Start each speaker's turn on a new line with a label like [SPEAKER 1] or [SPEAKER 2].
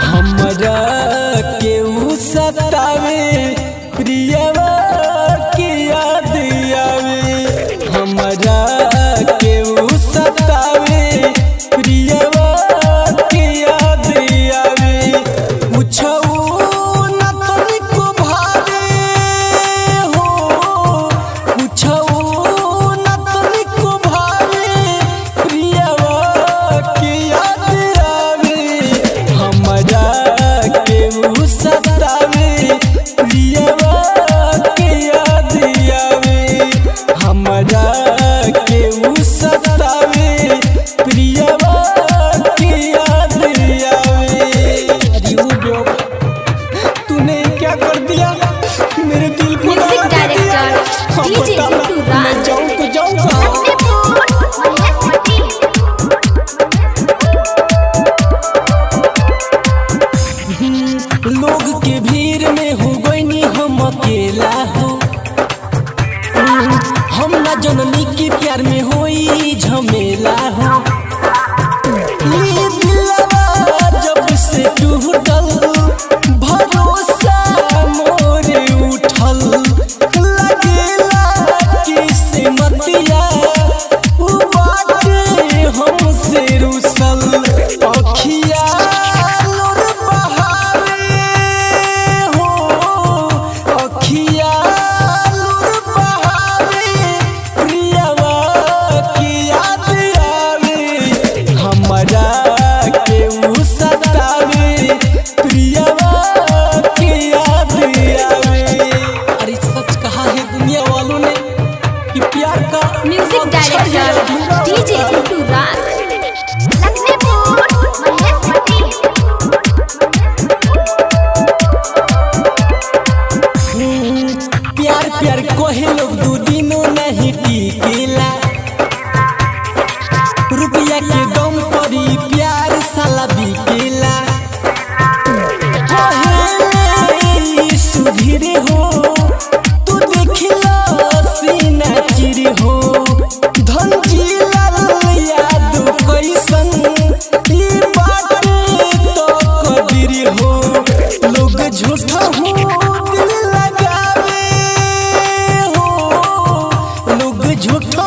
[SPEAKER 1] हमरा केहू सतावे प्रियवा की याद आवे। हमरा केहू सतावे प्रियवा की याद आवे। पूछऊ न तनिको भावे हो, पूछऊ न तनिको भावे प्रियवा की याद आवे। हमरा केहू सतावे प्रियवा की याद आवे। हमरा केहू सतावे प्रियवा की याद आवे। तूने क्या कर दिया मेरे दिल को?
[SPEAKER 2] म्यूजिक डायरेक्टर डीजे गुड्डू राज।
[SPEAKER 1] जाऊं तो जाऊंगा। लोग के भीड़ में हो गईनी हम अकेला हो। हम ना जननी के प्यार में होई झमेला हो। ये दिलवा जब से टूटल भरोसा मोरे उठल। लगेला किस्मतिया उ बाटे हमसे रुसल। अखिया लोर बहावे हो, अखिया लोर बहावे प्रियवा की याद आवे। हमरा केहू सतावे प्रियवा की याद आवे। अरे सच कहा है दुनिया वालों ने कि प्यार का
[SPEAKER 2] म्यूजिक डायरेक्टर डीजे गुड्डू राज।
[SPEAKER 1] प्यार प्यार कोहे लोग दू दिनों नहीं टिकेला। रुपया के दम पर ही प्यार साला बिकेला। कहे सुधीर हो तू देखिला सीना चिर हो। धनजीला याद कैसन ई बाटे तो कदीर हो। लोग झूठा हो दिल लगावे हो, लोग झूठा